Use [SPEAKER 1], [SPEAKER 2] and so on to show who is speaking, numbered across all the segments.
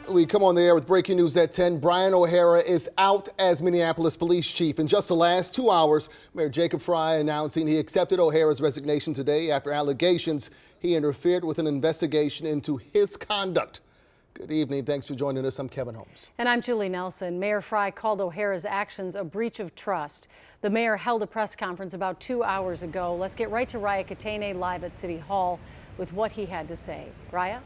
[SPEAKER 1] We come on the air with breaking news at 10. Brian O'Hara is out as Minneapolis Police Chief. In just the last 2 hours, Mayor Jacob Frey announcing he accepted O'Hara's resignation today after allegations he interfered with an investigation into his conduct. Good evening. Thanks for joining us. I'm Kevin Holmes.
[SPEAKER 2] And I'm Julie Nelson. Mayor Frey called O'Hara's actions a breach of trust. The mayor held a press conference about 2 hours ago. Let's get right to Raya Katene live at City Hall with what he had to say. Raya?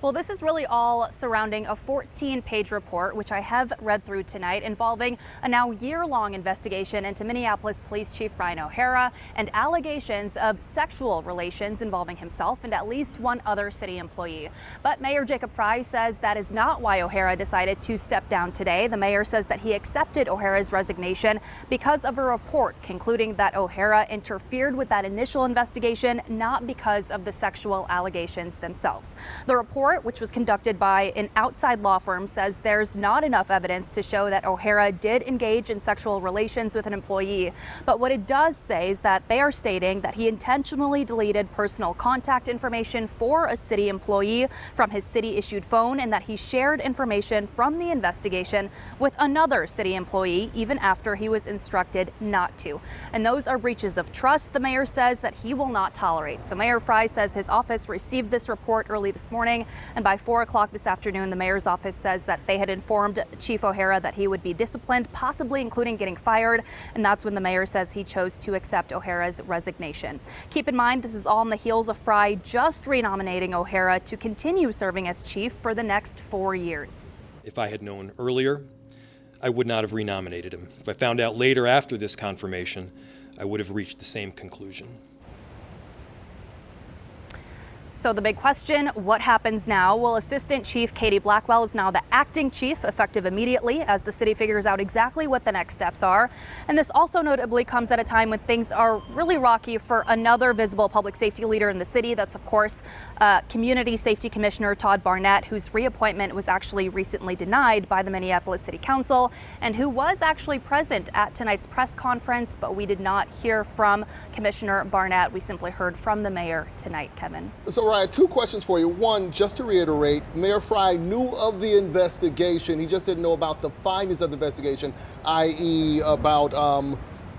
[SPEAKER 3] Well, this is really all surrounding a 14-page report, which I have read through tonight, involving a now year-long investigation into Minneapolis Police Chief Brian O'Hara and allegations of sexual relations involving himself and at least one other city employee. But Mayor Jacob Frey says that is not why O'Hara decided to step down today. The mayor says that he accepted O'Hara's resignation because of a report concluding that O'Hara interfered with that initial investigation, not because of the sexual allegations themselves. The report, which was conducted by an outside law firm, says there's not enough evidence to show that O'Hara did engage in sexual relations with an employee. But what it does say is that they are stating that he intentionally deleted personal contact information for a city employee from his city-issued phone and that he shared information from the investigation with another city employee even after he was instructed not to. And those are breaches of trust, the mayor says, that he will not tolerate. So Mayor Frey says his office received this report early this morning. And by 4 o'clock this afternoon, the mayor's office says that they had informed Chief O'Hara that he would be disciplined, possibly including getting fired. And that's when the mayor says he chose to accept O'Hara's resignation. Keep in mind, this is all on the heels of Frey just renominating O'Hara to continue serving as chief for the next 4 years.
[SPEAKER 4] If I had known earlier, I would not have renominated him. If I found out later after this confirmation, I would have reached the same conclusion.
[SPEAKER 3] So the big question, what happens now? Well, Assistant Chief Katie Blackwell is now the acting chief, effective immediately as the city figures out exactly what the next steps are. And this also notably comes at a time when things are really rocky for another visible public safety leader in the city. That's, of course, Community Safety Commissioner Todd Barnett, whose reappointment was actually recently denied by the Minneapolis City Council and who was actually present at tonight's press conference. But we did not hear from Commissioner Barnett. We simply heard from the mayor tonight, Kevin.
[SPEAKER 1] So, Ryan, 2 questions for you. One, just to reiterate, Mayor Frey knew of the investigation. He just didn't know about the findings of the investigation, i.e. about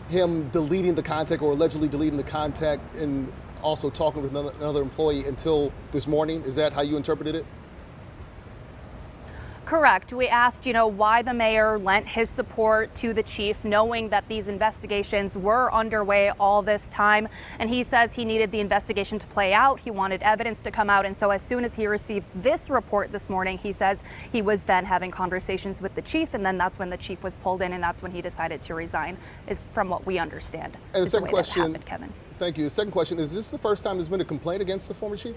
[SPEAKER 1] him deleting the contact or allegedly deleting the contact and also talking with another employee until this morning. Is that how you interpreted it?
[SPEAKER 3] Correct. We asked, why the mayor lent his support to the chief, knowing that these investigations were underway all this time. And he says he needed the investigation to play out. He wanted evidence to come out. And so as soon as he received this report this morning, he says he was then having conversations with the chief. And then that's when the chief was pulled in. And that's when he decided to resign, is from what we understand.
[SPEAKER 1] And the second question,
[SPEAKER 3] happened, Kevin.
[SPEAKER 1] Thank you. The second question, is this the first time there's been a complaint against the former chief?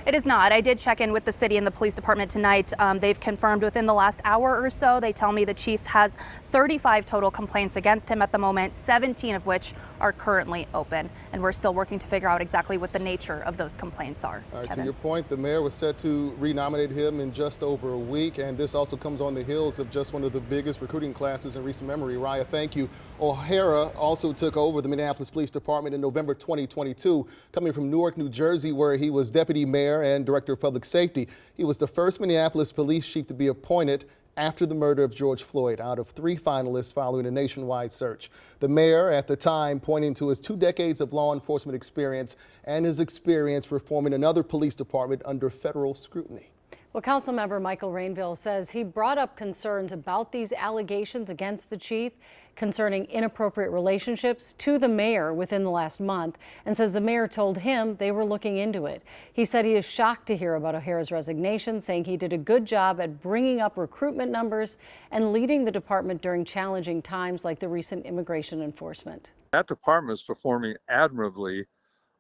[SPEAKER 3] It is not. I did check in with the city and the police department tonight. They've confirmed within the last hour or so. They tell me the chief has 35 total complaints against him at the moment, 17 of which are currently open. And we're still working to figure out exactly what the nature of those complaints are.
[SPEAKER 1] All right,
[SPEAKER 3] Kevin.
[SPEAKER 1] to your point, the mayor was set to renominate him in just over a week. And this also comes on the heels of just one of the biggest recruiting classes in recent memory. Raya, thank you. O'Hara also took over the Minneapolis Police Department in November 2022, coming from Newark, New Jersey, where he was deputy mayor and director of public safety. He was the first Minneapolis police chief to be appointed after the murder of George Floyd, out of 3 finalists following a nationwide search. The mayor at the time pointing to his 2 decades of law enforcement experience and his experience reforming another police department under federal scrutiny.
[SPEAKER 2] Well, Councilmember Michael Rainville says he brought up concerns about these allegations against the chief concerning inappropriate relationships to the mayor within the last month, and says the mayor told him they were looking into it. He said he is shocked to hear about O'Hara's resignation, saying he did a good job at bringing up recruitment numbers and leading the department during challenging times like the recent immigration enforcement.
[SPEAKER 5] That department is performing admirably.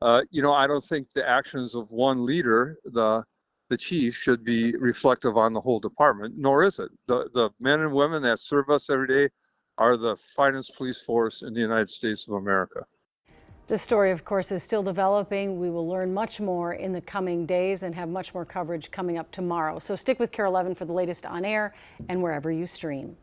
[SPEAKER 5] I don't think the actions of one leader, the chief, should be reflective on the whole department, nor is it. The men and women that serve us every day are the finest police force in the United States of America.
[SPEAKER 2] This story, of course, is still developing. We will learn much more in the coming days and have much more coverage coming up tomorrow. So stick with KARE 11 for the latest on air and wherever you stream.